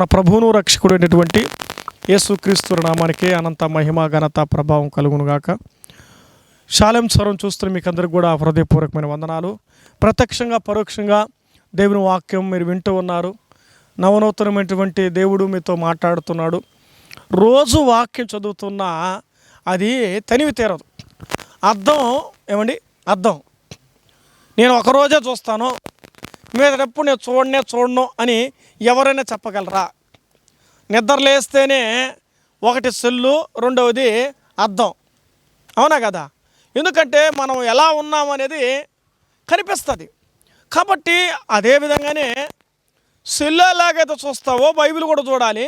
మన ప్రభువును రక్షకుడు అయినటువంటి యేసుక్రీస్తు నామానికి అనంత మహిమ ఘనత ప్రభావం కలుగునుగాక. షాలేం స్వరం చూస్తున్న మీకు అందరికి కూడా హృదయపూర్వకమైన వందనాలు. ప్రత్యక్షంగా పరోక్షంగా దేవుని వాక్యం మీరు వింటూ ఉన్నారు. నవనూతనమైనటువంటి దేవుడు మీతో మాట్లాడుతున్నాడు. రోజు వాక్యం చదువుతున్నా అది తనివి తీరదు. అర్థం ఏమండి, అర్థం నేను ఒకరోజే చూస్తాను, మీదటప్పుడు నేను చూడను అని ఎవరైనా చెప్పగలరా? నిద్ర లేస్తేనే ఒకటి సెల్లు, రెండవది అర్థం, అవునా కదా? ఎందుకంటే మనం ఎలా ఉన్నామనేది కనిపిస్తుంది. కాబట్టి అదేవిధంగానే సెల్లు ఎలాగైతే చూస్తావో బైబిల్ కూడా చూడాలి.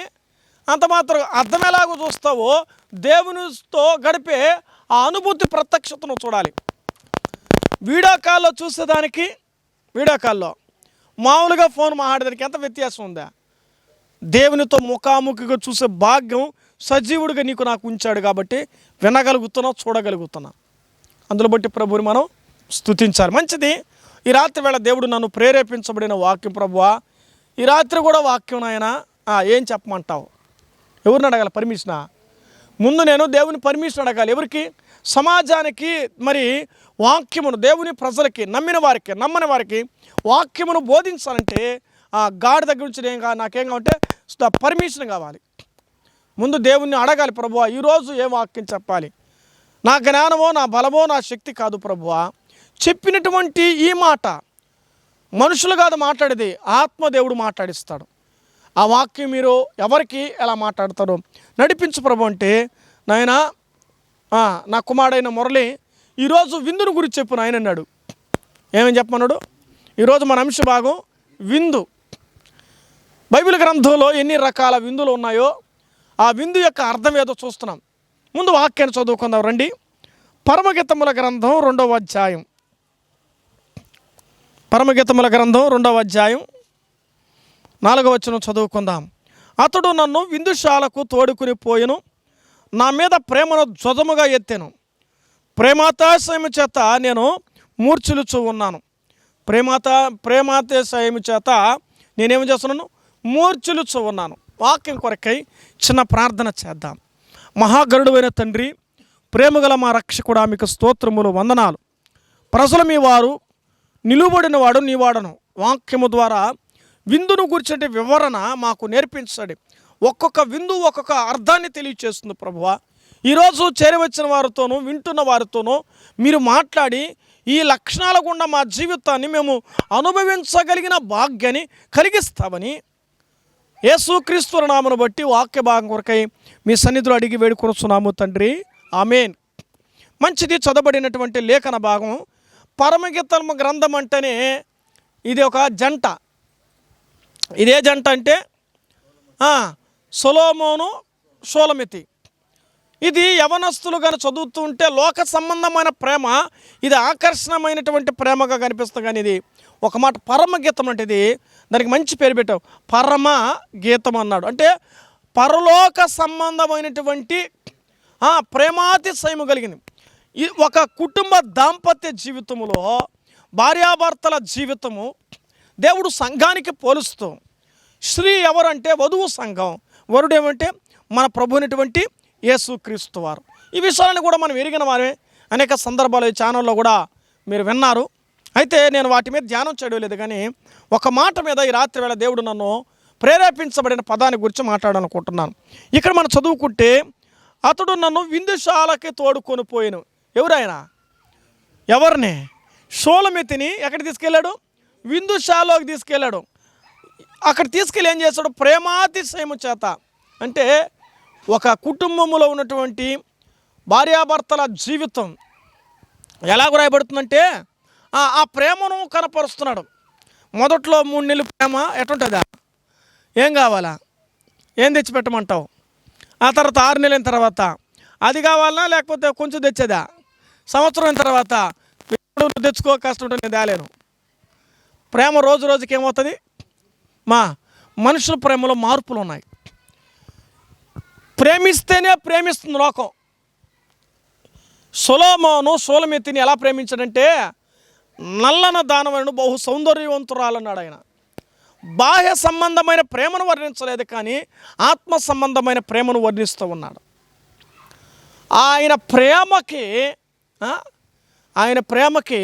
అంత మాత్రం అర్థం ఎలాగో చూస్తావో దేవునితో గడిపే ఆ అనుభూతి ప్రత్యక్షతను చూడాలి. వీడియో కాల్లో చూసేదానికి, వీడియో కాల్లో మామూలుగా ఫోన్ మాట్లాడేదానికి ఎంత వ్యత్యాసం ఉందా? దేవునితో ముఖాముఖిగా చూసే భాగ్యం సజీవుడిగా నీకు నాకు ఉంచాడు కాబట్టి వినగలుగుతున్నావు, చూడగలుగుతున్నావు. అందులో బట్టి ప్రభువుని మనం స్తుతించాలి. మంచిది. ఈ రాత్రి వేళ దేవుడు నన్ను ప్రేరేపించబడిన వాక్యం. ప్రభువా, ఈ రాత్రి కూడా వాక్యం నాయన ఏం చెప్పమంటావు? ఎవరిని అడగాలి? పర్మిషనా? ముందు నేను దేవుని పర్మిషన్ అడగాలి. ఎవరికి? సమాజానికి. మరి వాక్యమును దేవుని ప్రజలకి, నమ్మిన వారికి, నమ్మని వారికి వాక్యమును బోధించాలంటే గాడి దగ్గర నుంచి నాకేం కావాలంటే పర్మిషన్ కావాలి. ముందు దేవుణ్ణి అడగాలి. ప్రభువా, ఈరోజు ఏ వాక్యం చెప్పాలి? నా జ్ఞానమో నా బలమో నా శక్తి కాదు ప్రభువా. చెప్పినటువంటి ఈ మాట మనుషులు కాదు మాట్లాడేది, ఆత్మదేవుడు మాట్లాడిస్తాడు. ఆ వాక్యం మీరు ఎవరికి ఎలా మాట్లాడతారో నడిపించు ప్రభు అంటే, నాయన నా కుమారుడైన మురళి ఈరోజు విందును గురించి చెప్పు నాయన అన్నాడు. ఏమని చెప్పమన్నాడు? ఈరోజు మన అంశ భాగం విందు. బైబిల్ గ్రంథంలో ఎన్ని రకాల విందులు ఉన్నాయో ఆ విందు యొక్క అర్థం ఏదో చూస్తున్నాం. ముందు వాక్యాన్ని చదువుకుందాం రండి. పరమగీతముల గ్రంథం 2వ అధ్యాయం. పరమగీతముల గ్రంథం 2వ అధ్యాయం 4వ వచనం చదువుకుందాం. అతడు నన్ను విందుశాలకు తోడుకుని పోయెను, నా మీద ప్రేమను ధ్వజముగా ఎత్తెను, ప్రేమాతాశయము చేత నేను మూర్ఛిల్లుచు ఉన్నాను. ప్రేమాతాశయము చేత నేనేమి చేస్తున్నాను? మూర్ఛిల్లుచు ఉన్నాను. వాక్యం కొరకై చిన్న ప్రార్థన చేద్దాం. మహాగరుడువైన తండ్రి, ప్రేమగల మా రక్షకుడా, మీకు స్తోత్రములు, వందనాలు. ప్రజలు మీ వారు, నిలువబడిన వాడు నీ వాడను. వాక్యము ద్వారా విందును గురించిన వివరణ మాకు నేర్పించండి. ఒక్కొక్క విందు ఒక్కొక్క అర్థాన్ని తెలియచేస్తుంది ప్రభువా. ఈరోజు చేరవచ్చిన వారితోనూ వింటున్న వారితోనూ మీరు మాట్లాడి ఈ లక్షణాల గుండా మా జీవితాన్ని మేము అనుభవించగలిగిన భాగ్యాన్ని కలిగిస్తామని యేసుక్రీస్తు నామమును బట్టి వాక్య భాగం కొరకై మీ సన్నిధిలో అడిగి వేడుకొనుచున్నాము తండ్రి, ఆమేన్. మంచిది. చదవబడినటువంటి లేఖన భాగం పరమగీతము గ్రంథం అంటేనే ఇది ఒక జంట. ఇదే జంట అంటే సొలొమోను, షూలమితి. ఇది యవనస్తులు కానీ చదువుతూ ఉంటే లోక సంబంధమైన ప్రేమ, ఇది ఆకర్షణమైనటువంటి ప్రేమగా కనిపిస్తుంది. కానీ ఇది ఒక మాట పరమగీతం అంటే ఇది దానికి మంచి పేరు పెట్టావు, పరమ గీతం అన్నాడు. అంటే పరలోక సంబంధమైనటువంటి ప్రేమాతిశయము కలిగింది. ఒక కుటుంబ దాంపత్య జీవితములో భార్యాభర్తల జీవితము దేవుడు సంఘానికి పోలుస్తూ, స్త్రీ ఎవరంటే వధువు సంఘం, వరుడు ఏమంటే మన ప్రభు అయినటువంటి యేసుక్రీస్తు వారు. ఈ విషయాలను కూడా మనం ఎరిగిన వారే. అనేక సందర్భాలు ఈ ఛానల్లో కూడా మీరు విన్నారు. అయితే నేను వాటి మీద ధ్యానం చేయడం లేదు, కానీ ఒక మాట మీద ఈ రాత్రి వేళ దేవుడు నన్ను ప్రేరేపించబడిన పదాన్ని గురించి మాట్లాడాలనుకుంటున్నాను. ఇక్కడ మనం చదువుకుంటే, అతడు నన్ను విందుశాలకి తోడుకొని పోయాను. ఎవరైనా? ఎవరిని? షూలమితిని ఎక్కడికి తీసుకెళ్ళాడు? విందుశాలలోకి తీసుకెళ్ళాడు. అక్కడ తీసుకెళ్ళి ఏం చేశాడు? ప్రేమాతిశయము చేత. అంటే ఒక కుటుంబంలో ఉన్నటువంటి భార్యాభర్తల జీవితం ఎలా రాయబడుతుందంటే ఆ ప్రేమను కనపరుస్తున్నాడు. మొదట్లో 3 నెలలు ప్రేమ ఎటుంటుందా? ఏం కావాలా? ఏం తెచ్చిపెట్టమంటావు? ఆ తర్వాత 6 నెలల తర్వాత అది కావాలన్నా, లేకపోతే కొంచెం తెచ్చేదా? సంవత్సరం అయిన తర్వాత తెచ్చుకో, కష్టం ఉంటుంది, నేను తేలేను. ప్రేమ రోజు రోజుకి ఏమవుతుంది? మనుషుల ప్రేమలో మార్పులు ఉన్నాయి. ప్రేమిస్తేనే ప్రేమిస్తుంది లోకం. సొలొమోను షూలమితిని ఎలా ప్రేమించాడంటే, నల్లన దానవను బహు సౌందర్యవంతురాలన్నాడు ఆయన. బాహ్య సంబంధమైన ప్రేమను వర్ణించలేదు, కానీ ఆత్మ సంబంధమైన ప్రేమను వర్ణిస్తూ ఉన్నాడు. ఆయన ప్రేమకి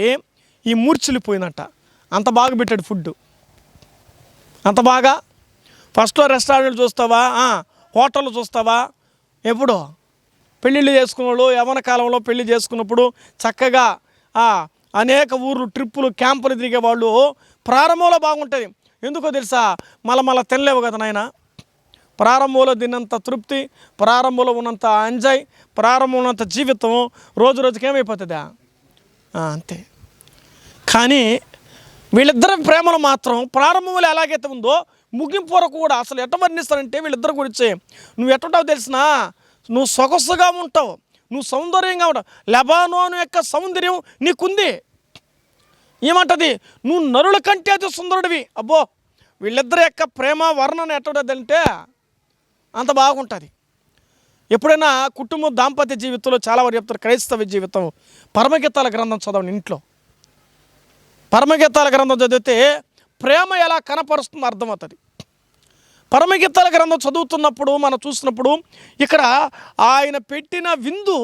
ఈ మూర్చిలిపోయిందంట. అంత బాగా పెట్టాడు ఫుడ్, అంత బాగా. ఫస్ట్లో రెస్టారెంట్లు చూస్తావా, హోటళ్ళు చూస్తావా, ఎప్పుడో పెళ్ళిళ్ళు చేసుకున్న వాళ్ళు యవ్వన కాలంలో పెళ్లి చేసుకున్నప్పుడు చక్కగా అనేక ఊర్లు ట్రిప్పులు క్యాంపులు తిరిగే వాళ్ళు ప్రారంభంలో బాగుంటుంది. ఎందుకో తెలుసా, మళ్ళీ తినలేవు కదా నాయన. ప్రారంభంలో తిన్నంత తృప్తి, ప్రారంభంలో ఉన్నంత ఎంజాయ్, ప్రారంభంలో ఉన్నంత జీవితం రోజు రోజుకి ఏమైపోతుందా, అంతే. కానీ వీళ్ళిద్దరి ప్రేమలు మాత్రం ప్రారంభంలో ఎలాగైతే ఉందో ముగింపు వరకు కూడా అసలు ఎట్ట వర్ణిస్తారంటే వీళ్ళిద్దరి గురించి, నువ్వు ఎట్టుంటావు తెలిసినా, నువ్వు సొగసుగా ఉంటావు, నువ్వు సౌందర్యంగా ఉంటావు, లెబానోను యొక్క సౌందర్యం నీకుంది. ఏమంటది, నువ్వు నరుల కంటే అది సుందరుడివి. అబ్బో, వీళ్ళిద్దరి యొక్క ప్రేమ వర్ణన ఎట్టుంటుందంటే అంత బాగుంటుంది. ఎప్పుడైనా కుటుంబం దాంపత్య జీవితంలో చాలా వరకు చెప్తారు, క్రైస్తవ జీవితం పరమగీతాల గ్రంథం చదవండి. ఇంట్లో పరమగీతాల గ్రంథం చదివితే ప్రేమ ఎలా కనపరుస్తుందో అర్థమవుతుంది. పరమగీతాల గ్రంథం చదువుతున్నప్పుడు మనం చూసినప్పుడు ఇక్కడ ఆయన పెట్టిన విందు,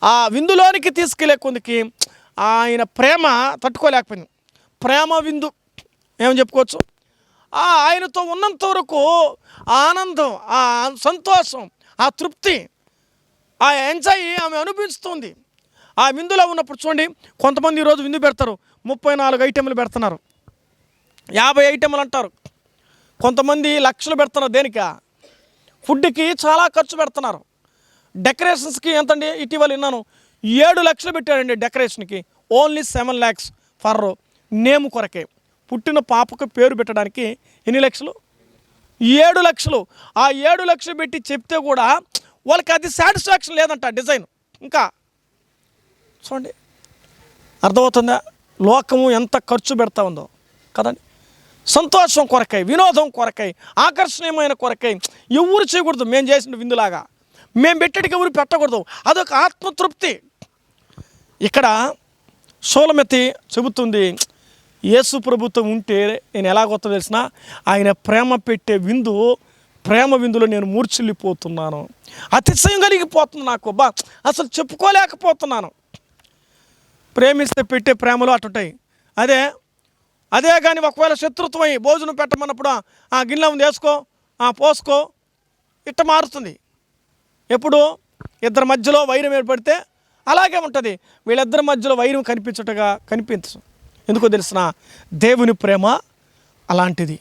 ఆ విందులోనికి తీసుకెళ్లే కొందికి ఆయన ప్రేమ తట్టుకోలేకపోయింది. ప్రేమ విందు ఏమని చెప్పుకోవచ్చు. ఆయనతో ఉన్నంత వరకు ఆనందం, ఆ సంతోషం, ఆ తృప్తి, ఆ ఎంజాయ్ ఆమె అనుభవిస్తుంది. ఆ విందులో ఉన్నప్పుడు చూడండి, కొంతమంది ఈరోజు విందు పెడతారు, 34 ఐటెంలు పెడుతున్నారు, 50 ఐటెంలు అంటారు. కొంతమంది లక్షలు పెడుతున్నారు. దేనికా? ఫుడ్కి చాలా ఖర్చు పెడుతున్నారు. డెకరేషన్స్కి ఎంతండి, ఇటీవల విన్నాను 7 లక్షలు పెట్టాడండి డెకరేషన్కి. ఓన్లీ 7 lakhs ఫర్ నేమ్ కొరకే. పుట్టిన పాపకు పేరు పెట్టడానికి ఎన్ని లక్షలు? 7 లక్షలు. ఆ 7 లక్షలు పెట్టి చెప్తే కూడా వాళ్ళకి అది సాటిస్ఫాక్షన్ లేదంట డిజైన్. ఇంకా చూడండి, అర్థమవుతుందా లోకము ఎంత ఖర్చు పెడతా ఉందో కదండి. సంతోషం కొరకై, వినోదం కొరకై, ఆకర్షణీయమైన కొరకై ఎవరు చేయకూడదు. మేము చేసిన విందులాగా మేము పెట్టడికి ఎవరు పెట్టకూడదు. అదొక ఆత్మతృప్తి. ఇక్కడ షూలమితి చెబుతుంది, యేసు ప్రభుత్వం ఉంటే నేను ఎలాగొత్త తెలిసిన, ఆయన ప్రేమ పెట్టే విందు, ప్రేమ విందులో నేను మూర్ఛిల్లిపోతున్నాను, అతిశయం కలిగిపోతున్నాను, నాకు అసలు చెప్పుకోలేకపోతున్నాను. ప్రేమిస్తే పెట్టే ప్రేమలు అటుంటాయి. అదే కానీ ఒకవేళ శత్రుత్వమై భోజనం పెట్టమన్నప్పుడు ఆ గిన్నె ఉంది వేసుకో, పోసుకో, ఇట్ట మారుతుంది. ఎప్పుడు ఇద్దరి మధ్యలో వైరం ఏర్పడితే అలాగే ఉంటుంది. వీళ్ళిద్దరి మధ్యలో వైరం కనిపించదు. ఎందుకో తెలిసిన, దేవుని ప్రేమ అలాంటిది.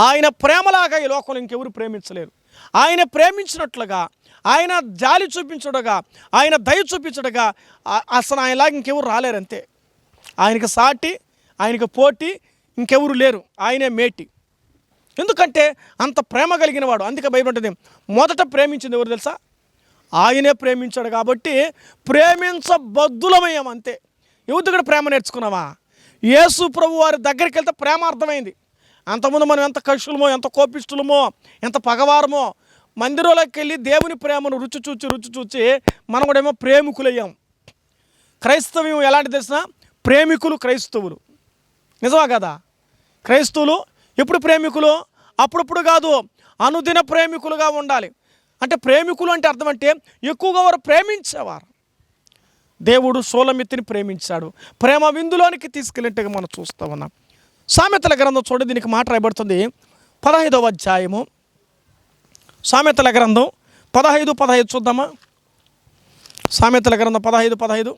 ఆయన ప్రేమలాగా ఈ లోకంలో ఇంకెవరు ప్రేమించలేరు. ఆయన ప్రేమించినట్లుగా, ఆయన జాలి చూపించడగా, ఆయన దయ చూపించడగా అసలు ఆయనలాగా ఇంకెవరు రాలేరు. అంతే. ఆయనకి సాటి, ఆయనకి పోటీ ఇంకెవరు లేరు. ఆయనే మేటి. ఎందుకంటే అంత ప్రేమ కలిగిన వాడు. అందుకే బైబిల్ ఉంటుంది, మొదట ప్రేమించింది ఎవరు తెలుసా? ఆయనే ప్రేమించాడు. కాబట్టి ప్రేమించబద్దులమయ్యాం. అంతే. ఎవరి కూడా ప్రేమ నేర్చుకున్నావా? యేసు ప్రభు వారి దగ్గరికి వెళ్తే ప్రేమ అర్థమైంది. అంతకుముందు మనం ఎంత కక్షులమో, ఎంత కోపిష్టులమో, ఎంత పగవారమో, మందిరంలోకి వెళ్ళి దేవుని ప్రేమను రుచి చూచి మనం కూడా ఏమో ప్రేమికులయ్యాం. క్రైస్తవ్యం ఎలాంటి తెలిసిన, ప్రేమికులు క్రైస్తవులు. నిజమా కదా? క్రైస్తవులు ఎప్పుడు ప్రేమికులు? అప్పుడప్పుడు కాదు, అనుదిన ప్రేమికులుగా ఉండాలి. అంటే ప్రేమికులు అంటే అర్థం అంటే ఎక్కువగా వారు ప్రేమించేవారు. దేవుడు షూలమితిని ప్రేమించాడు, ప్రేమ విందులోనికి తీసుకెళ్ళినట్టుగా మనం చూస్తూ ఉన్నాం. సామెతల గ్రంథం చూడండి, దీనికి మాట రాయబడుతుంది 15వ అధ్యాయము. సామెతల గ్రంథం 15:15 చూద్దామా? సామెతల గ్రంథం 15:15.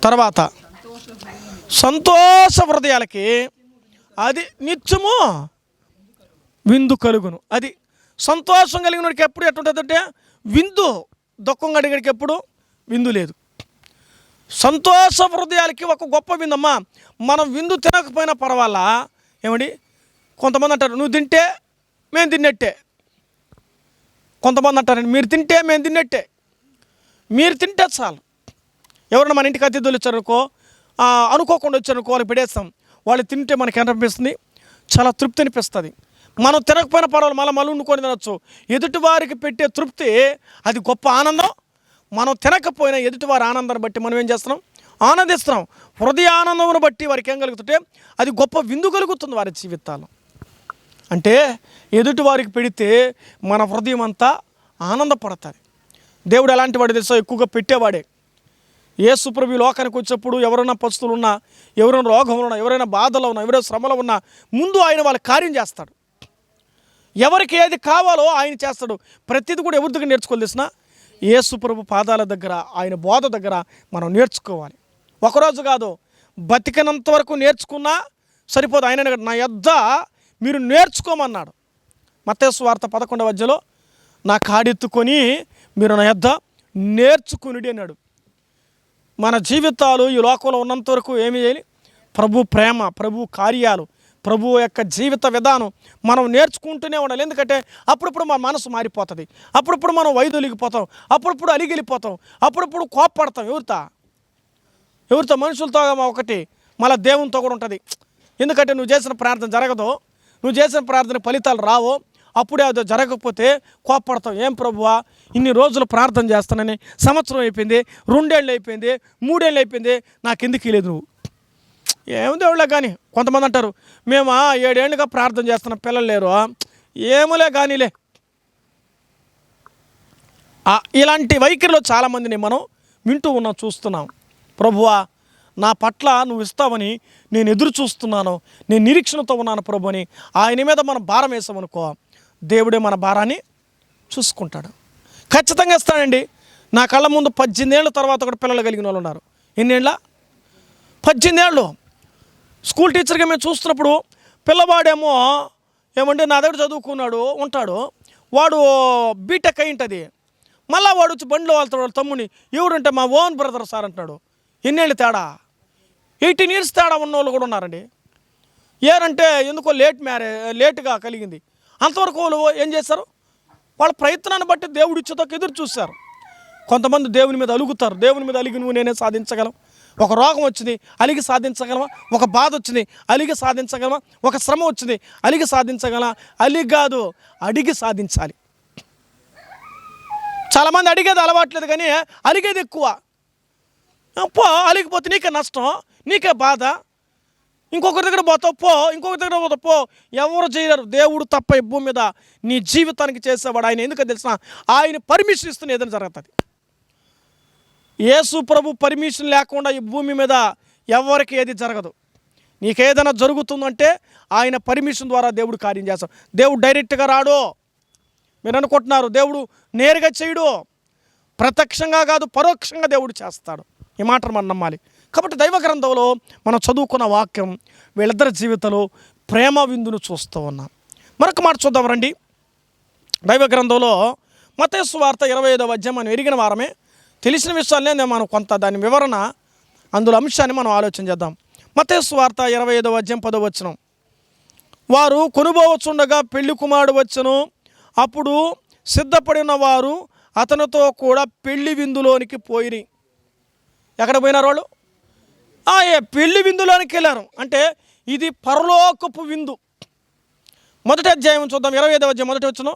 తర్వాత సంతోష హృదయాలకి అది నిత్యము విందు కలుగును. అది సంతోషం కలిగిన వాడికి ఎప్పుడు ఎట్టుంటుందంటే విందు, దుఃఖం కలిగినడికి ఎప్పుడు విందు లేదు. సంతోష హృదయాలకి ఒక గొప్ప విందమ్మా. మనం విందు తినకపోయినా పర్వాలా. ఏమండి, కొంతమంది అంటారు నువ్వు తింటే మేము తిన్నట్టే. కొంతమంది అంటారండి మీరు తింటే మేము తిన్నట్టే. మీరు తింటే చాలు. ఎవరైనా మన ఇంటికి అతిథులు వచ్చారనుకో, అనుకోకుండా వచ్చారనుకో, వాళ్ళకి పెడేస్తాం. వాళ్ళు తింటే మనకి ఎంత అనిపిస్తుంది? చాలా తృప్తి అనిపిస్తుంది. మనం తినకపోయినా పర్వాలేదు, మళ్ళీ వండుకొని తినచ్చు. ఎదుటివారికి పెట్టే తృప్తి అది గొప్ప ఆనందం. మనం తినకపోయినా ఎదుటివారి ఆనందాన్ని బట్టి మనం ఏం చేస్తున్నాం? ఆనందిస్తున్నాం. హృదయ ఆనందమును బట్టి వారికి ఏం కలుగుతుంటే అది గొప్ప విందు కలుగుతుంది వారి జీవితాల్లో. అంటే ఎదుటి వారికి పెడితే మన హృదయం అంతా ఆనందపడతారు. దేవుడు ఎలాంటి వాడు తెలుసా? ఎక్కువగా పెట్టేవాడే. యేసు ప్రభు లోకానికి వచ్చేప్పుడు ఎవరైనా పస్తులు ఉన్నా, ఎవరైనా రోగంలో ఉన్నా, ఎవరైనా బాధలో ఉన్నా, ఎవరైనా శ్రమలో ఉన్నా ముందు ఆయన వాళ్ళ కార్యం చేస్తాడు. ఎవరికి ఏది కావాలో ఆయన చేస్తాడు. ప్రతిదీ కూడా ఎవరి దగ్గర నేర్చుకోవాలి తెలిసిన? యేసు ప్రభు పాదాల దగ్గర, ఆయన బోధ దగ్గర మనం నేర్చుకోవాలి. ఒకరోజు కాదు, బతికినంత వరకు నేర్చుకున్నా సరిపోదు. ఆయన నా యొద్ద మీరు నేర్చుకోమన్నాడు. మత్తయి సువార్త 11వ అధ్యాయంలో నా కాడెత్తుకొని మీరు నా యొద్ద నేర్చుకునుడి అన్నాడు. మన జీవితాలు ఈ లోకంలో ఉన్నంత వరకు ఏమి చేయాలి? ప్రభు ప్రేమ, ప్రభు కార్యాలు, ప్రభు యొక్క జీవిత విధానం మనం నేర్చుకుంటూనే ఉండాలి. ఎందుకంటే అప్పుడప్పుడు మన మనసు మారిపోతుంది, అప్పుడప్పుడు మనం వైదొలిగిపోతాం, అప్పుడప్పుడు అలిగిలిపోతాం, అప్పుడప్పుడు కోప్పడతాం. ఎవరితో? మనుషులతో ఒకటి, మళ్ళీ దేవునితో కూడా ఉంటుంది. ఎందుకంటే నువ్వు చేసిన ప్రార్థన జరగదు, నువ్వు చేసిన ప్రార్థన ఫలితాలు రావు, అప్పుడే అది జరగకపోతే కోప్పడతాం. ఏం ప్రభువా, ఇన్ని రోజులు ప్రార్థన చేస్తానని సంవత్సరం అయిపోయింది, 2 ఏళ్ళు అయిపోయింది, 3 ఏళ్ళు అయిపోయింది, నాకు ఎందుకు లేదు? నువ్వు ఏమి దేవుళ్ళే. కానీ కొంతమంది అంటారు, మేము 7 ఏళ్ళుగా ప్రార్థన చేస్తున్నాం, పిల్లలు లేరు. ఏములే కానీలే. ఇలాంటి వైఖరిలో చాలామందిని మనం వింటూ ఉన్నాం, చూస్తున్నాం. ప్రభువా, నా పట్ల నువ్వు ఇస్తావని నేను ఎదురు చూస్తున్నాను, నేను నిరీక్షణతో ఉన్నాను ప్రభు అని ఆయన మీద మనం భారం వేసామనుకో, దేవుడే మన భారాన్ని చూసుకుంటాడు. ఖచ్చితంగా ఇస్తాడండి. నా కళ్ళ ముందు 18 ఏళ్ళ తర్వాత కూడా పిల్లలు కలిగిన వాళ్ళు ఉన్నారు. ఎన్నేళ్ళ? 18 ఏళ్ళు. స్కూల్ టీచర్గా మేము చూస్తున్నప్పుడు పిల్లవాడేమో ఏమంటే నా దగ్గర చదువుకున్నాడు ఉంటాడు, వాడు బీటెక్ అయి ఉంటుంది. మళ్ళీ వాడు వచ్చి బండిలో వెళ్తాడు, వాళ్ళ తమ్ముని ఎవరంటే మా ఓన్ బ్రదర్ సార్ అంటున్నాడు. ఎన్నేళ్ళు తేడా? 18 ఇయర్స్ తేడా ఉన్న వాళ్ళు కూడా ఉన్నారండి. ఏరంటే ఎందుకో లేటుగా కలిగింది. అంతవరకు వాళ్ళు ఏం చేస్తారు? వాళ్ళ ప్రయత్నాన్ని బట్టి దేవుడు ఇచ్చేదాకా ఎదురు చూస్తారు. కొంతమంది దేవుని మీద అలుగుతారు. దేవుని మీద అలిగి నువ్వు నేనే సాధించగలం. ఒక రోగం వచ్చింది, అలిగి సాధించగలమా? ఒక బాధ వచ్చింది, అలిగి సాధించగలమా? ఒక శ్రమ వచ్చింది, అలిగి సాధించగలమా? అలిగి కాదు, అడిగి సాధించాలి. చాలామంది అడిగేది అలవాట్లేదు, కానీ అలిగేది ఎక్కువ. అలిగిపోతే నీకే నష్టం, నీకే బాధ. ఇంకొకరి దగ్గర పోతావు పో, ఇంకొకరి దగ్గర పోతావు పో. ఎవరు చేయలేరు. దేవుడు తప్ప ఈ భూమి మీద నీ జీవితానికి చేసేవాడు ఆయన. ఎందుకని తెలిసిన? ఆయన పర్మిషన్ ఇస్తున్న ఏదైనా జరుగుతుంది. యేసు ప్రభు పర్మిషన్ లేకుండా ఈ భూమి మీద ఎవరికి ఏది జరగదు. నీకేదైనా జరుగుతుందంటే ఆయన పర్మిషన్ ద్వారా దేవుడు కార్యం చేస్తాడు. దేవుడు డైరెక్ట్గా రాడు. మీరు అనుకుంటున్నారు, దేవుడు నేరుగా చేయడు. ప్రత్యక్షంగా కాదు, పరోక్షంగా దేవుడు చేస్తాడు. ఈ మాటను మనం నమ్మాలి. కాబట్టి దైవ గ్రంథంలో మనం చదువుకున్న వాక్యం వీళ్ళిద్దరి జీవితంలో ప్రేమ విందును చూస్తూ ఉన్నాం. మరొక మాట చూద్దాం రండి. దైవ గ్రంథంలో మత్తయి సువార్త 25వ అధ్యాయం మనం ఎరిగిన వారమే, తెలిసిన విషయాలనే మనం కొంత దాని వివరణ, అందులో అంశాన్ని మనం ఆలోచన చేద్దాం. మత్తయి సువార్త 25వ అధ్యాయం 10వ వచనం. వారు కొనుబోవచ్చుండగా పెళ్లి కుమారుడు వచ్చెను, అప్పుడు సిద్ధపడిన వారు అతనితో కూడా పెళ్లి విందులోనికి పోయిరి. ఎక్కడ పోయినారు వాళ్ళు? పెళ్లి విందులోనికి వెళ్ళారు. అంటే ఇది పరలోకపు విందు. మొదటి అధ్యాయం చూద్దాం, 25వ అధ్యాయం 1వ వచనం.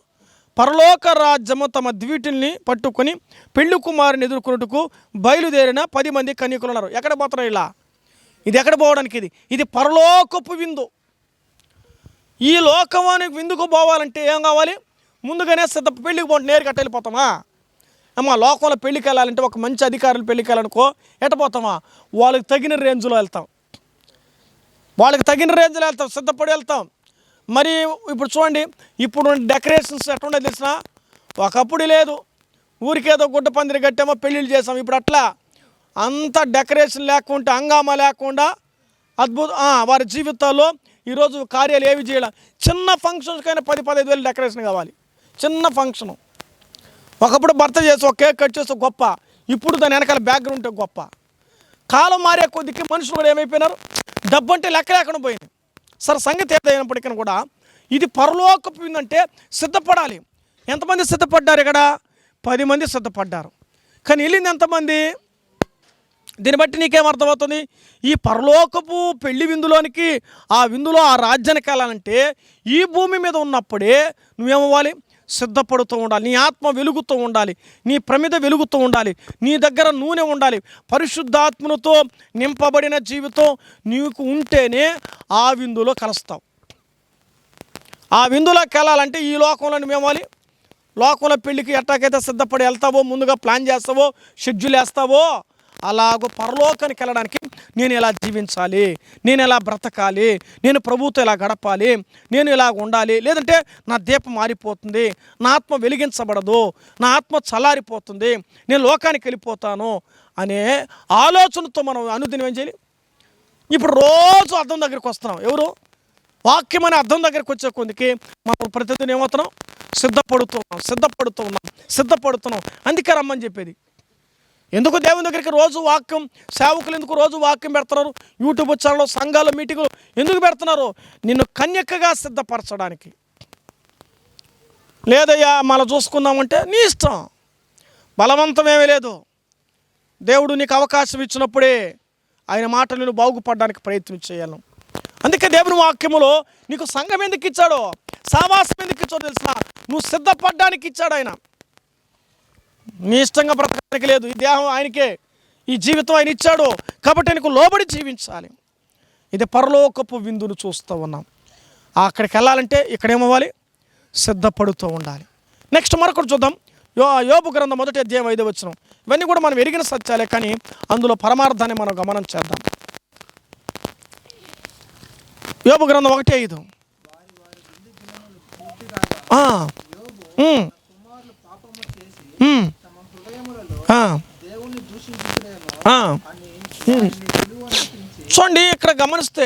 పరలోక రాజ్యము తమ ద్వీటిల్ని పట్టుకొని పెళ్లి కుమారుని ఎదుర్కొన్నట్టుకు బయలుదేరిన 10 మంది కన్యకులు ఉన్నారు. ఎక్కడ పోతున్నారు ఇలా? ఇది ఎక్కడ పోవడానికి? ఇది పరలోకపు విందు. ఈ లోకానికి విందుకు పోవాలంటే ఏం కావాలి? ముందుగానే పెళ్ళికి పోతే నేరుగా అట్ట వెళ్ళిపోతామా? అమ్మా, లోకంలో పెళ్ళికి వెళ్ళాలంటే ఒక మంచి అధికారులు పెళ్ళికి వెళ్ళాలనుకో ఎట్టపోతామా? వాళ్ళకి తగిన రేంజ్లో వెళ్తాం, సిద్ధపడి వెళ్తాం. మరి ఇప్పుడు చూడండి, ఇప్పుడు డెకరేషన్స్ ఎట్లా తెలిసిన? ఒకప్పుడు లేదు, ఊరికేదో గుడ్డ పందిరి కట్టామో పెళ్ళిళ్ళు చేసాం. ఇప్పుడు అట్లా అంత డెకరేషన్ లేకుండా, హంగామా లేకుండా వారి జీవితాల్లో ఈరోజు కార్యాలు ఏవి చేయాలి? చిన్న ఫంక్షన్స్కైనా 10-15 వేలు డెకరేషన్ కావాలి. చిన్న ఫంక్షను. ఒకప్పుడు భర్త చేసి ఒక కేక్ కట్ చేస్తే గొప్ప, ఇప్పుడు దాని వెనకాల బ్యాక్గ్రౌండ్ గొప్ప. కాలం మారే కొద్దికి మనుషులు కూడా ఏమైపోయినారు? డబ్బు అంటే లెక్క లేకుండా పోయింది. సరే, సంగతి ఏదైనప్పటికీ కూడా ఇది పరలోకపు విందంటే సిద్ధపడాలి. ఎంతమంది సిద్ధపడ్డారు? ఇక్కడ 10 మంది సిద్ధపడ్డారు. కానీ వెళ్ళింది ఎంతమంది? దీన్ని బట్టి నీకేం అర్థమవుతుంది? ఈ పరలోకపు పెళ్లి విందులోనికి, ఆ విందులో ఆ రాజ్యానికి వెళ్ళాలంటే ఈ భూమి మీద ఉన్నప్పుడే నువ్వేమవ్వాలి? సిద్ధపడుతూ ఉండాలి. నీ ఆత్మ వెలుగుతూ ఉండాలి, నీ ప్రమిద వెలుగుతూ ఉండాలి, నీ దగ్గర నూనె ఉండాలి. పరిశుద్ధాత్మతో నింపబడిన జీవితం నీకు ఉంటేనే ఆ విందులో కలుస్తావు. ఆ విందులోకి వెళ్ళాలంటే ఈ లోకంలో నువ్వేమాలి, లోకంలో పెళ్ళికి ఎట్టాకైతే సిద్ధపడి వెళ్తావో, ముందుగా ప్లాన్ చేస్తావో, షెడ్యూల్ వేస్తావో, అలాగో పరలోకానికి వెళ్ళడానికి నేను ఎలా జీవించాలి, నేను ఎలా బ్రతకాలి, నేను ప్రభువుతో ఎలా గడపాలి, నేను ఇలా ఉండాలి, లేదంటే నా దీపం మారిపోతుంది, నా ఆత్మ వెలిగించబడదు, నా ఆత్మ చల్లారిపోతుంది, నేను లోకానికి వెళ్ళిపోతాను అనే ఆలోచనతో మనం అనుదినం ఏం చేయాలి. ఇప్పుడు రోజు అద్దం దగ్గరికి వస్తున్నాం. ఎవరు? వాక్యం అనే అద్దం దగ్గరికి వచ్చే కొద్దికి మనం ప్రతిదినం ఏమవుతున్నాం? సిద్ధపడుతున్నాం. అందుకే రమ్మని చెప్పేది. ఎందుకు దేవుని దగ్గరికి రోజు వాక్యం, సేవకులు ఎందుకు రోజు వాక్యం పెడుతున్నారు? యూట్యూబ్ ఛానల్లో, సంఘాలు, మీటింగులు ఎందుకు పెడుతున్నారు? నిన్ను కన్యకగా సిద్ధపరచడానికి. లేదయ్యా మళ్ళీ చూసుకుందామంటే నీ ఇష్టం, బలవంతమేమీ లేదు. దేవుడు నీకు అవకాశం ఇచ్చినప్పుడే ఆయన మాటలు నేను బాగుపడడానికి ప్రయత్నం చేయాలి. అందుకే దేవుని వాక్యములో నీకు సంఘం ఎందుకు ఇచ్చాడో, సావాసం ఎందుకు ఇచ్చాడో తెలిసిన, నువ్వు సిద్ధపడడానికి ఇచ్చాడు ఆయన. నీ ఇష్టంగా బ్రతకడానికి లేదు. ఈ దేహం ఆయనకే, ఈ జీవితం ఆయన ఇచ్చాడు కాబట్టి ఆయనకు లోబడి జీవించాలి. ఇది పరలోకపు విందును చూస్తూ ఉన్నాం. అక్కడికి వెళ్ళాలంటే ఇక్కడేమవ్వాలి? సిద్ధపడుతూ ఉండాలి. నెక్స్ట్ మరొకటి చూద్దాం. యోబు గ్రంథం 1వ అధ్యాయం 5వ వచనం. ఇవన్నీ కూడా మనం ఎరిగిన సత్యాలే, కానీ అందులో పరమార్థాన్ని మనం గమనం చేద్దాం. యోబు గ్రంథం 1:5. చూడండి, ఇక్కడ గమనిస్తే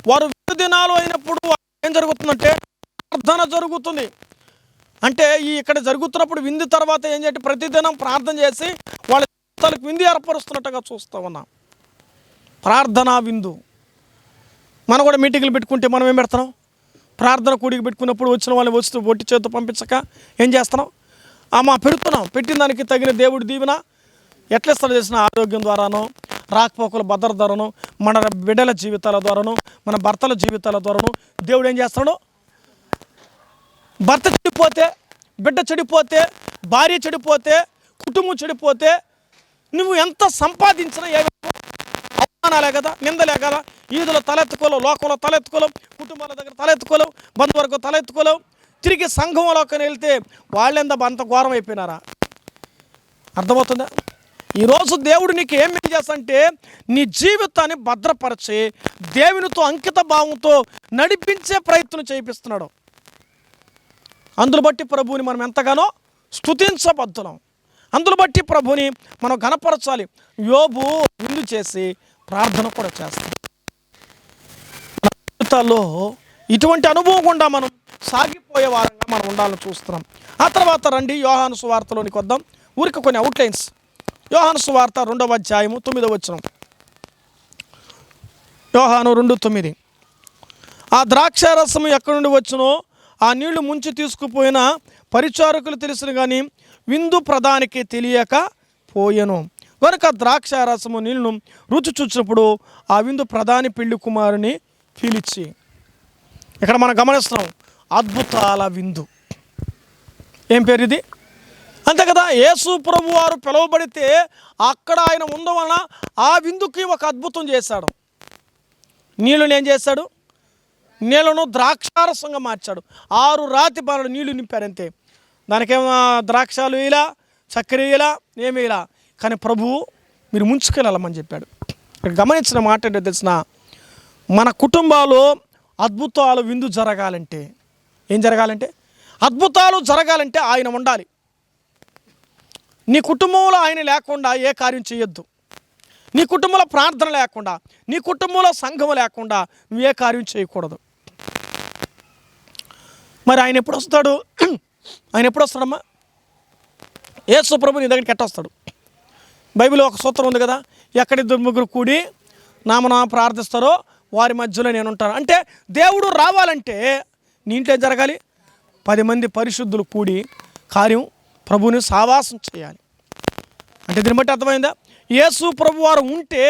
వారు విందు దినాలు అయినప్పుడు ఏం జరుగుతుందంటే ప్రార్థన జరుగుతుంది. అంటే ఇక్కడ జరుగుతున్నప్పుడు విందు తర్వాత ఏం చేయాలి? ప్రతిదినం ప్రార్థన చేసి వాళ్ళ జీవితాలకు విందు ఏర్పరుస్తున్నట్టుగా చూస్తూ ఉన్నాం. ప్రార్థనా విందు. మనం కూడా మీటింగ్లు పెట్టుకుంటే మనం ఏం పెడుతున్నాం? ప్రార్థన కూడికి పెట్టుకున్నప్పుడు వచ్చిన వాళ్ళని వస్తూ ఒట్టి చేతితో పంపించక ఏం చేస్తున్నాం? పెడుతున్నాం. పెట్టిన దానికి తగిన దేవుడి దీవెన ఎట్లా ఇస్తాడో చేసిన ఆరోగ్యం ద్వారానో, రాకపోకల భద్రత ద్వారానో, మన బిడ్డల జీవితాల ద్వారానో, మన భర్తల జీవితాల ద్వారానో దేవుడు ఏం చేస్తున్నాడు? భర్త చెడిపోతే, బిడ్డ చెడిపోతే, భార్య చెడిపోతే, కుటుంబం చెడిపోతే నువ్వు ఎంత సంపాదించినా ఏ అవమానాలే కదా, నిందలే కదా. ఈదులో తలెత్తుకోలేవు, లోకంలో తలెత్తుకోలేవు, కుటుంబాల దగ్గర తలెత్తుకోలేవు, బంధువర్గం తలెత్తుకోలేవు. తిరిగి సంఘంలోకి వెళ్తే వాళ్ళెంత అంత ఘోరం అయిపోయినారా? అర్థమవుతుందా? ఈరోజు దేవుడు నీకు ఏం చేస్తాడంటే నీ జీవితాన్ని భద్రపరిచి దేవునితో అంకిత భావంతో నడిపించే ప్రయత్నం చేయిస్తున్నాడు. అందును బట్టి ప్రభువుని మనం ఎంతగానో స్తుతించబద్దులం. అందును బట్టి ప్రభుని మనం ఘనపరచాలి. యోబు విందు చేసి ప్రార్థన కూడా చేస్తాం. మన జీవితాల్లో ఇటువంటి అనుభవం గుండా మనం సాగిపోయే వారంగా మనం ఉండాలని చూస్తున్నాం. ఆ తర్వాత రండి యోహాను సువార్తలోనికి వద్దాం. ఊరికి కొన్ని అవుట్లైన్స్. యోహాను సువార్త 2వ అధ్యాయము 9వ వచనం. యోహాను 2:9. ఆ ద్రాక్షారసము ఎక్కడి నుండి వచ్చునో ఆ నీళ్లు ముంచి తీసుకుపోయిన పరిచారకులు తెలుసును కానీ విందు ప్రధానికి తెలియక పోయెను. కనుక ద్రాక్షారసము నీళ్లను రుచి చూచినప్పుడు ఆ విందు ప్రధాని పెళ్లి కుమారుని పిలిచి. ఇక్కడ మనం గమనిస్తున్నాం అద్భుతాల విందు. ఏం పేరు ఇది? అంతే కదా. యేసు ప్రభు వారు పిలువబడితే అక్కడ ఆయన ఉండడం వలన ఆ విందుకి ఒక అద్భుతం చేశాడు. నీళ్ళను ఏం చేశాడు? నీళ్ళను ద్రాక్షారసంగా మార్చాడు. 6 రాతి బాణలు నీళ్లు నింపారంతే. దానికేమో ద్రాక్షాలు ఇలా, చక్కెర ఇలా, ఏమి ఇలా. కానీ ప్రభువు మీరు ముంచుకెళ్ళాలని చెప్పాడు. గమనించిన మాట ఏంటో తెలిసిన, మన కుటుంబాల్లో అద్భుతాలు విందు జరగాలంటే ఏం జరగాలంటే, అద్భుతాలు జరగాలంటే ఆయన ఉండాలి. నీ కుటుంబంలో ఆయన లేకుండా ఏ కార్యం చేయొద్దు. నీ కుటుంబంలో ప్రార్థన లేకుండా, నీ కుటుంబంలో సంఘం లేకుండా నువ్వు ఏ కార్యం చేయకూడదు. మరి ఆయన ఎప్పుడు వస్తాడు? ఆయన ఎప్పుడు వస్తాడమ్మా? యేసు ప్రభు నీ దగ్గరికి ఎట్టొస్తాడు? బైబిల్లో ఒక సూత్రం ఉంది కదా, ఎక్కడి 2-3 కూడి నామన ప్రార్థిస్తారో వారి మధ్యలో నేను ఉంటాను. అంటే దేవుడు రావాలంటే నీ ఇంట్లో జరగాలి? 10 మంది పరిశుద్ధులు కూడి కార్యం ప్రభువుని సావాసం చేయాలి. అంటే దీన్ని బట్టి అర్థమైందా? యేసు ప్రభు వారు ఉంటే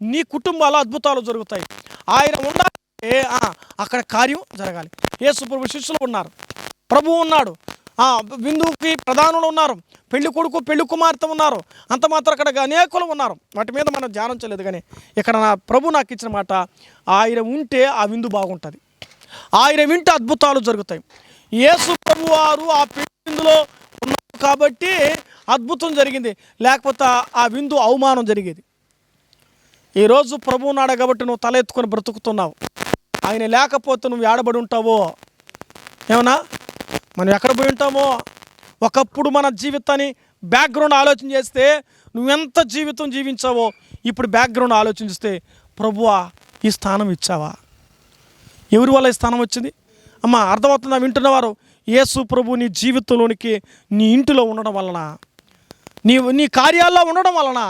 నీ కుటుంబాల్లో అద్భుతాలు జరుగుతాయి. ఆయన ఉండాలంటే అక్కడ కార్యం జరగాలి. యేసు ప్రభు శిష్యులు ఉన్నారు, ప్రభువు ఉన్నాడు, విందుకి ప్రధానులు ఉన్నారు, పెళ్లి కొడుకు పెళ్లి కుమార్తె ఉన్నారు, అంత మాత్రం అక్కడ అనేకులు ఉన్నారు. వాటి మీద మనం ధ్యానం చేయలేదు. కానీ ఇక్కడ నా ప్రభు నాకు ఇచ్చిన మాట, ఆయన ఉంటే ఆ విందు బాగుంటుంది, ఆయన వింటే అద్భుతాలు జరుగుతాయి. యేసు ప్రభు వారు ఆ పెళ్లి విందులో ఉన్నారు కాబట్టి అద్భుతం జరిగింది, లేకపోతే ఆ విందు అవమానం జరిగేది. ఈరోజు ప్రభు ఉన్నాడు కాబట్టి నువ్వు తల ఎత్తుకొని బ్రతుకుతున్నావు. ఆయన లేకపోతే నువ్వు ఏడబడి ఉంటావో, ఏమన్నా మనం ఎక్కడ పోయి ఉంటామో. ఒకప్పుడు మన జీవితాన్ని బ్యాక్గ్రౌండ్ ఆలోచన చేస్తే నువ్వెంత జీవితం జీవించావో, ఇప్పుడు బ్యాక్గ్రౌండ్ ఆలోచిస్తే ప్రభువా ఈ స్థానం ఇచ్చావా? ఎవరి వల్ల ఈ స్థానం వచ్చింది? అమ్మ అర్థమవుతుందా? వింటున్నవారు, యేసు ప్రభు నీ జీవితంలోనికి నీ ఇంటిలో ఉండడం వలన, నీ కార్యాల్లో ఉండడం వలన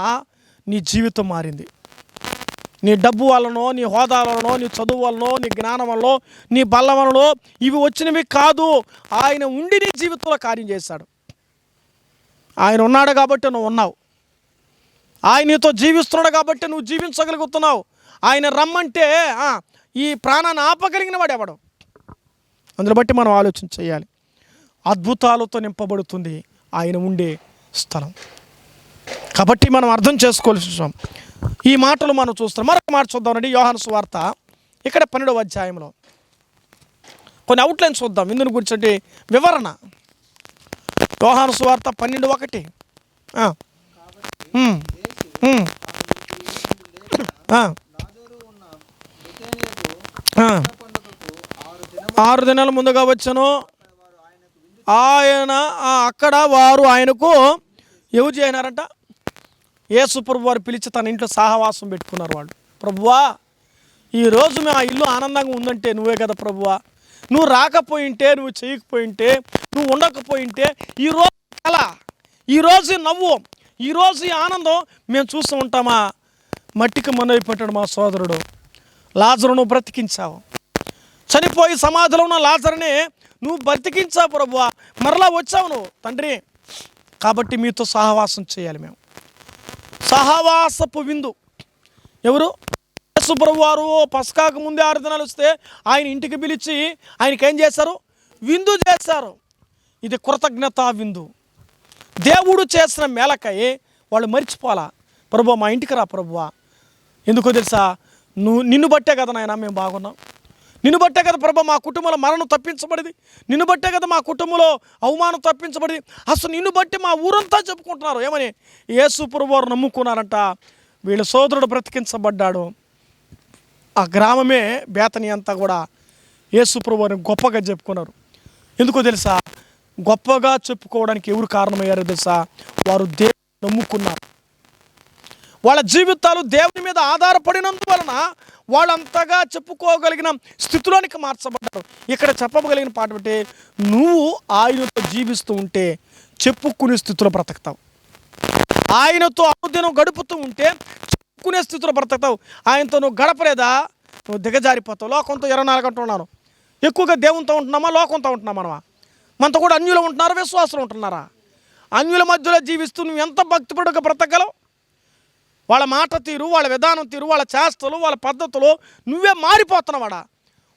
నీ జీవితం మారింది. నీ డబ్బు వలనో, నీ హోదా వలనో, నీ చదువు వలనో, నీ జ్ఞానం వలనో, నీ బల్ల వలనో ఇవి వచ్చినవి కాదు. ఆయన ఉండి నీ జీవితంలో కార్యం చేశాడు. ఆయన ఉన్నాడు కాబట్టి నువ్వు ఉన్నావు. ఆయన నీతో జీవిస్తున్నాడు కాబట్టి నువ్వు జీవించగలుగుతున్నావు. ఆయన రమ్మంటే ఈ ప్రాణాన్ని ఆపగలిగిన వాడు ఎవడు? అందులో బట్టి మనం ఆలోచన చేయాలి. అద్భుతాలతో నింపబడుతుంది ఆయన ఉండే స్థలం. కాబట్టి మనం అర్థం చేసుకోవాల్సి విషయం. ఈ మాటలు మనం చూస్తాం. మరొక మాట చూద్దామండి. యోహాను సువార్త ఇక్కడ 12వ అధ్యాయంలో కొన్ని అవుట్లైన్స్ చూద్దాం. ఇందుని గురించి వివరణ. యోహాను సువార్త 12:1. ఆరు దినాల ముందుగా వచ్చాను ఆయన. అక్కడ వారు ఆయనకు ఎవరు చేయనారంట? యేసు ప్రభు వారు పిలిచి తన ఇంట్లో సహవాసం పెట్టుకున్నారు. వాళ్ళు, ప్రభువా ఈరోజు మేము ఆ ఇల్లు ఆనందంగా ఉందంటే నువ్వే కదా ప్రభువా. నువ్వు రాకపోయింటే, నువ్వు చేయకపోయింటే, నువ్వు ఉండకపోయింటే ఈరోజు కళ, ఈరోజు నవ్వు, ఈరోజు ఈ ఆనందం మేము చూస్తూ ఉంటామా? మట్టికి మనైపోయాడు మా సోదరుడు లాజరు, నువ్వు బ్రతికించావు. చనిపోయి సమాధిలో ఉన్న లాజరుని నువ్వు బ్రతికించావు ప్రభువా. మరలా వచ్చావు నువ్వు తండ్రి. కాబట్టి మీతో సహవాసం చేయాలి మేము. సహవాసపు విందు. ఎవరు? యేసు ప్రభు వారు పస్కాకు ముందే 6 దినాలు వస్తే ఆయన ఇంటికి పిలిచి ఆయనకి ఏం చేశారు? విందు చేశారు. ఇది కృతజ్ఞతా విందు. దేవుడు చేసిన మేలకై వాళ్ళు మర్చిపోవాలా. ప్రభువా మా ఇంటికి రా ప్రభువా. ఎందుకో తెలుసా? నిన్ను బట్టే కదా నాయన మేము బాగున్నాం. నిన్ను బట్టే కదా ప్రభు మా కుటుంబంలో మరణం తప్పించబడింది. నిన్ను బట్టే కదా మా కుటుంబంలో అవమానం తప్పించబడింది. అసలు నిన్ను బట్టి మా ఊరంతా చెప్పుకుంటున్నారు. ఏమని? యేసు ప్రభు వారు నమ్ముకున్నారంట. వీళ్ళ సోదరుడు బ్రతికించబడ్డాడు. ఆ గ్రామమే బేతని అంతా కూడా యేసు ప్రభు వారిని గొప్పగా చెప్పుకున్నారు. ఎందుకో తెలుసా? గొప్పగా చెప్పుకోవడానికి ఎవరు కారణమయ్యారో తెలుసా? వారు దేవుని నమ్ముకున్నారు. వాళ్ళ జీవితాలు దేవుని మీద ఆధారపడినందువలన వాళ్ళంతగా చెప్పుకోగలిగిన స్థితిలోనికి మార్చబడ్డారు. ఇక్కడ చెప్పగలిగిన పాట బట్టి నువ్వు ఆయనతో జీవిస్తూ ఉంటే చెప్పుకునే స్థితిలో బ్రతుకుతావు. ఆయనతో అనుదినం గడుపుతూ ఉంటే చెప్పుకునే స్థితిలో బ్రతుకుతావు. ఆయనతో నువ్వు గడపలేదా నువ్వు దిగజారిపోతావు. లోకంతో 24 గంటలు ఉన్నాను. ఎక్కువగా దేవునితో ఉంటున్నామా, లోకంతో ఉంటున్నాం మనమా? మనతో కూడా అన్యులు ఉంటున్నారా, విశ్వాసులు ఉంటున్నారా? అన్యుల మధ్యలో జీవిస్తూ నువ్వు ఎంత భక్తిపడుగా బ్రతకగలవు? వాళ్ళ మాట తీరు, వాళ్ళ విధానం తీరు, వాళ్ళ చేష్టలు, వాళ్ళ పద్ధతులు నువ్వే మారిపోతున్నావాడా?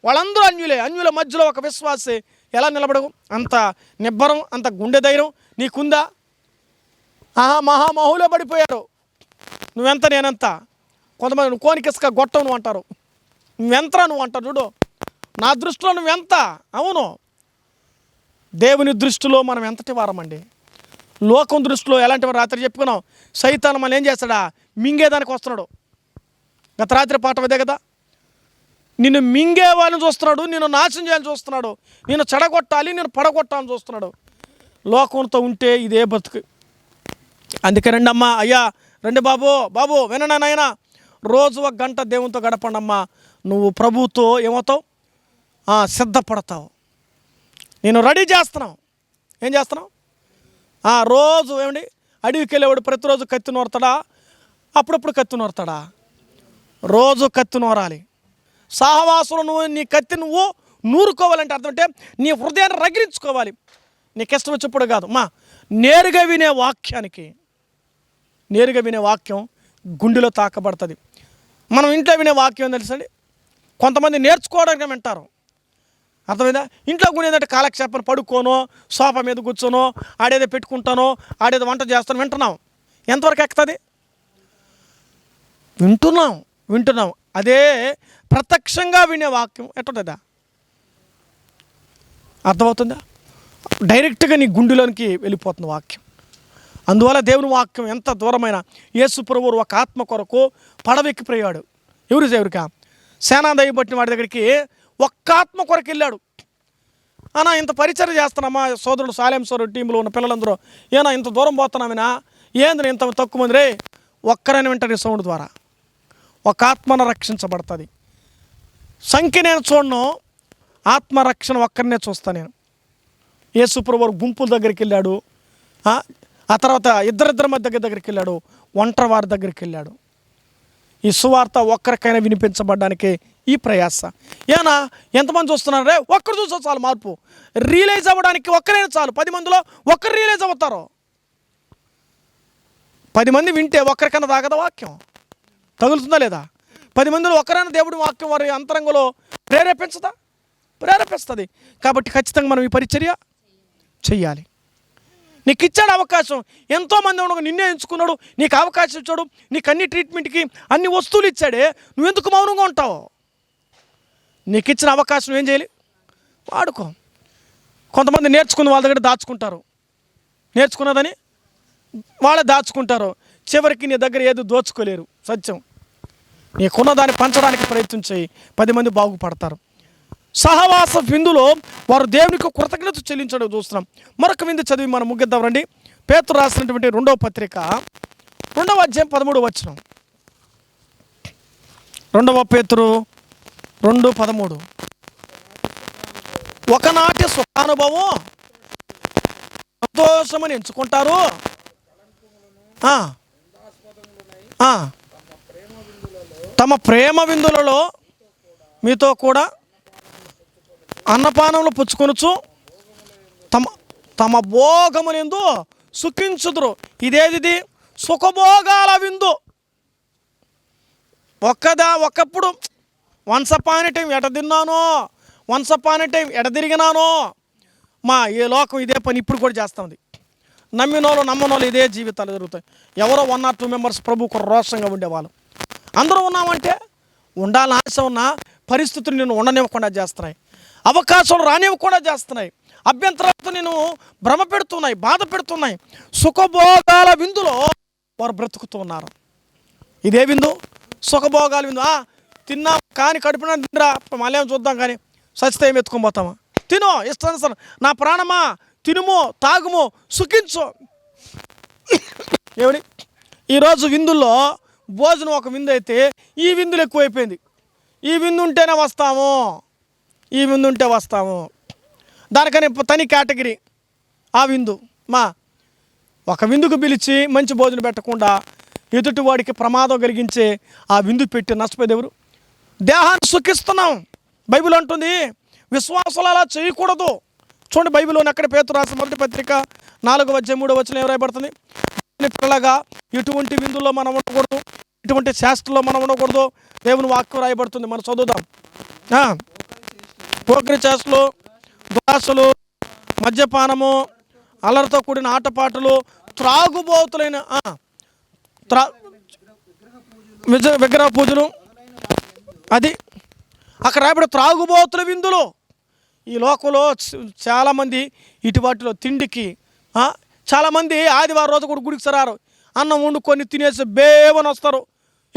వాళ్ళందరూ అన్యులే. అన్యుల మధ్యలో ఒక విశ్వాసి ఎలా నిలబడవు? అంత నిబ్బరం, అంత గుండె ధైర్యం నీకుందా? మహామహులే పడిపోయారు. నువ్వెంత నేనెంత. కొంతమంది నువ్వు కోనికిసుక గొట్టం నువ్వు అంటారు. నువ్వెంతరా నువ్వు అంటారు. చూడు నా దృష్టిలో నువ్వెంత. అవును, దేవుని దృష్టిలో మనం ఎంతటి వారమండి. లోకం దృష్టిలో ఎలాంటి వారు? రాత్రి చెప్పుకున్నాం, సైతాను మనం ఏం చేస్తాడా? మింగేదానికి వస్తున్నాడు. గత రాత్రి పాఠం అదే కదా. నిన్ను మింగే వాళ్ళని చూస్తున్నాడు, నిన్ను నాశనం చేయాలని చూస్తున్నాడు, నిన్ను చెడగొట్టాలి, నేను పడగొట్టాలని చూస్తున్నాడు. లోకంతో ఉంటే ఇదే బతుకు. అందుకే రండి అమ్మా, అయ్యా రండి బాబు విననా నాయనా, రోజు 1 గంట దేవునితో గడపండి అమ్మా. నువ్వు ప్రభువుతో ఏమవుతావు? సిద్ధపడతావు. నేను రెడీ చేస్తున్నావు. ఏం చేస్తున్నావు? రోజు ఏమండి అడవికి వెళ్ళేవాడు ప్రతిరోజు కత్తి నూరతాడా? అప్పుడప్పుడు కత్తి నూరతాడా? రోజు కత్తి నూరాలి. సహవాసులు నువ్వు నీ కత్తి నువ్వు నూరుకోవాలంటే అర్థం అంటే నీ హృదయాన్ని రగిలించుకోవాలి. నీకు ఇష్టం వచ్చేప్పుడు కాదు. నేరుగా వినే వాక్యం గుండెలో తాకబడుతుంది. మనం ఇంట్లో వినే వాక్యం తెలుసండి. కొంతమంది నేర్చుకోవడానికి వింటారు, అర్థమైందా? ఇంట్లో కూడా ఏంటంటే కాలక్షేపం పడుకోనో సోఫా మీద కూర్చోనో ఆడేదో పెట్టుకుంటానో ఆడేదో వంట చేస్తాను వింటున్నాం. ఎంతవరకు ఎక్కుతుంది? వింటున్నాం. అదే ప్రత్యక్షంగా వినే వాక్యం ఎట్టుంటుందా? అర్థమవుతుందా? డైరెక్ట్గా నీ గుండెలోనికి వెళ్ళిపోతుంది వాక్యం. అందువల్ల దేవుని వాక్యం ఎంత దూరమైన యేసు ప్రభువు ఒక ఆత్మ కొరకు పడవెక్కిపోయాడు. ఎవరికా? సేనాదయ్య పట్టిన వాడి దగ్గరికి ఒక్క ఆత్మ కొరకు వెళ్ళాడు. అన్నా ఇంత పరిచయం చేస్తున్నామా సోదరుడు సాలెం సోదరుడు టీంలో ఉన్న పిల్లలందరూ, ఏనా ఇంత దూరం పోతున్నామేనా, ఏంది ఇంత తక్కువ మంది రే, ఒక్కరైనా వింటారు ఈ సౌండ్ ద్వారా. ఒక ఆత్మను రక్షించబడుతుంది. సంఖ్య నేను చూడను, ఆత్మరక్షణ ఒక్కరినే చూస్తాను నేను. యేసు ప్రభువు గుంపుల దగ్గరికి వెళ్ళాడు, ఆ తర్వాత ఇద్దరిద్దరి మధ్య దగ్గరికి వెళ్ళాడు, ఒంటరి వారి దగ్గరికి వెళ్ళాడు. ఈ సువార్త ఒక్కరికైనా వినిపించబడడానికి ఈ ప్రయాస. ఏనా ఎంతమంది చూస్తున్నారు రే, ఒక్కరు చూసా చాలు మార్పు. రియలైజ్ అవ్వడానికి ఒక్కరైనా చాలు. 10 మందిలో ఒక్కరు రియలైజ్ అవుతారు. 10 మంది వింటే ఒక్కరికైనా తాగదా వాక్యం? తగులుతుందా లేదా? 10 మందిలో ఒక్కరైనా దేవుడి వాక్యం వారి అంతరంగంలో ప్రేరేపిస్తుంది. కాబట్టి ఖచ్చితంగా మనం ఈ పరిచర్య చెయ్యాలి. నీకు ఇచ్చాడు అవకాశం. ఎంతోమంది ఉండగా నిన్నే ఎంచుకున్నాడు, నీకు అవకాశం ఇచ్చాడు, నీకు అన్ని ట్రీట్మెంట్కి అన్ని వస్తువులు ఇచ్చాడే, నువ్వెందుకు మౌనంగా ఉంటావు? నీకు ఇచ్చిన అవకాశం ఏం చేయాలి? వాడుకో. కొంతమంది నేర్చుకున్న వాళ్ళ దగ్గర దాచుకుంటారు, నేర్చుకున్నదని వాళ్ళే దాచుకుంటారు. చివరికి నీ దగ్గర ఏది దోచుకోలేరు. సత్యం. నీకున్న దాన్ని పంచడానికి ప్రయత్నం చేయి, 10 మంది బాగుపడతారు. సహవాస విందులో వారు దేవునికి కృతజ్ఞత చెల్లించడం చూస్తున్నాం. మరొక విందు చదివి మనం ముగిద్దాం రండి. పేతురు రాసినటువంటి 2వ పత్రిక 2వ అధ్యాయం 13వ వచనం. 2వ పేతురు 2:13. ఒకనాటి సుఖానుభవం సంతోషమని ఎంచుకుంటారు, తమ ప్రేమ విందులలో మీతో కూడా అన్నపానంలో పుచ్చుకొనుచు తమ భోగములందు సుఖించుదురు. ఇదేది? సుఖభోగాల విందు. ఒకప్పుడు వన్స్ అపాన్ ఏ టైం ఎట తిన్నానో, వన్స్ అపాన్ ఏ టైం ఎట తిరిగినానో, ఏ లోకం ఇదే పని ఇప్పుడు కూడా చేస్తుంది. నమ్మనోళ్ళు ఇదే జీవితాలు జరుగుతాయి. ఎవరో 1 or 2 మెంబర్స్ ప్రభుకు రోషంగా ఉండేవాళ్ళు. అందరూ ఉన్నామంటే ఉండాలని ఆశ ఉన్న పరిస్థితులు నిన్ను ఉండనివ్వకుండా చేస్తున్నాయి, అవకాశాలు రానివ్వకుండా చేస్తున్నాయి, అభ్యంతరాలతో నేను భ్రమ పెడుతున్నాయి, బాధ పెడుతున్నాయి. సుఖభోగాల విందులో వారు బ్రతుకుతూ ఉన్నారు. ఇదే విందు, సుఖభోగాల విందు. తిన్నాం కానీ కడుపున తిండ్రా, మళ్ళీ ఏమో చూద్దాం కానీ సచిత ఏమి ఎత్తుకొని పోతామా? తినో ఇష్టానుసారం, నా ప్రాణమా తినుమో తాగుమో సుఖించు. ఏమని ఈరోజు విందుల్లో భోజనం ఒక విందు అయితే ఈ విందులు ఎక్కువైపోయింది. ఈ విందు ఉంటేనే వస్తాము, ఈ విందు ఉంటే వస్తాము. దానికని తని కేటగిరీ ఆ విందు. ఒక విందుకు పిలిచి మంచి భోజనం పెట్టకుండా ఎదుటివాడికి ప్రమాదం కలిగించే ఆ విందు పెట్టి నష్టపోయేది ఎవరు? దేహాన్ని సుఖిస్తున్నాం. బైబిల్ అంటుంది విశ్వాసాలు అలా చేయకూడదు. చూడండి బైబిల్లోని అక్కడ పేతురు రాసిన 1వ పత్రిక 4వ అధ్యాయం 3వ వచనం ఏం రాయబడుతుంది? పిల్లగా ఎటువంటి విందుల్లో మనం ఉండకూడదు, ఎటువంటి శాస్త్రంలో మనం ఉండకూడదు. దేవుని వాక్యం రాయబడుతుంది, మనం చదువుదాం. పోకిరి చేష్టలు, దురాశలు, మద్యపానము, అల్లరితో కూడిన ఆటపాటలు, త్రాగుబోతులైన విగ్రహ పూజలు, అది అక్కడ రాయబడి త్రాగుబోతుల విందులు. ఈ లోకంలో చాలామంది ఇటు వాటిలో తిండికి చాలామంది ఆదివారం రోజు కూడా గుడికి సరారు, అన్నం వండుకొని తినేసి బేవని వస్తారు.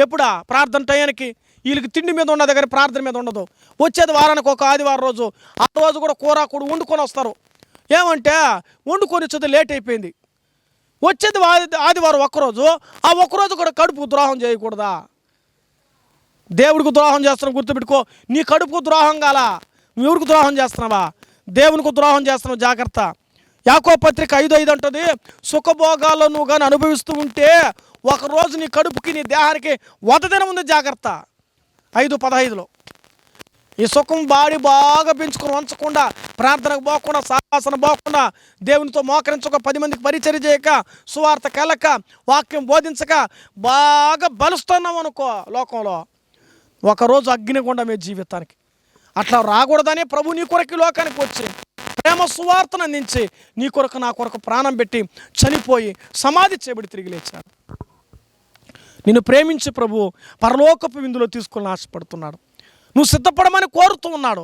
ఎప్పుడా? ప్రార్థన టయానికి. వీళ్ళకి తిండి మీద ఉన్నది కానీ ప్రార్థన మీద ఉండదు. వచ్చేది వారానికి ఒక ఆదివారం రోజు, ఆ రోజు కూడా కూర కూడా వండుకొని వస్తారు. ఏమంటే వండుకొని వచ్చేది లేట్ అయిపోయింది. వచ్చేది ఆదివారం ఒక్కరోజు, ఆ ఒక్కరోజు కూడా కడుపు ద్రోహం చేయకూడదా? దేవుడికి ద్రోహం చేస్తున్నావు గుర్తుపెట్టుకో. నీ కడుపుకు ద్రోహం కాలా, నువ్వు ఎవరికి ద్రోహం చేస్తున్నావా? దేవునికి ద్రోహం చేస్తున్నావు, జాగ్రత్త. యాకోబు పత్రిక 5:5 అంటుంది, సుఖభోగాల్లో నువ్వు కానీ అనుభవిస్తూ ఉంటే ఒకరోజు నీ కడుపుకి నీ దేహానికి వదదినం ఉంది, జాగ్రత్త. 5:15లో ఈ సుఖం బాగా పెంచుకొని ఉంచకుండా, ప్రార్థనకు పోకుండా, సాహసన పోకుండా, దేవునితో మోకరించక, 10 మందికి పరిచర్య చేయక, సువార్త కెలక, వాక్యం బోధించక బాగా బలుస్తున్నాం అనుకో లోకంలో, ఒకరోజు అగ్నిగుండమే జీవితానికి. అట్లా రాకూడదనే ప్రభు నీ కొరకు ఈ లోకానికి వచ్చి ప్రేమ సువార్తను అందించి నీ కొరకు నా కొరకు ప్రాణం పెట్టి చనిపోయి సమాధి చేయబడి తిరిగి లేచాడు. నిన్ను ప్రేమించి ప్రభు పరలోకపు విందులో తీసుకొని ఆశపడుతున్నాడు. నువ్వు సిద్ధపడమని కోరుతూ ఉన్నాడు.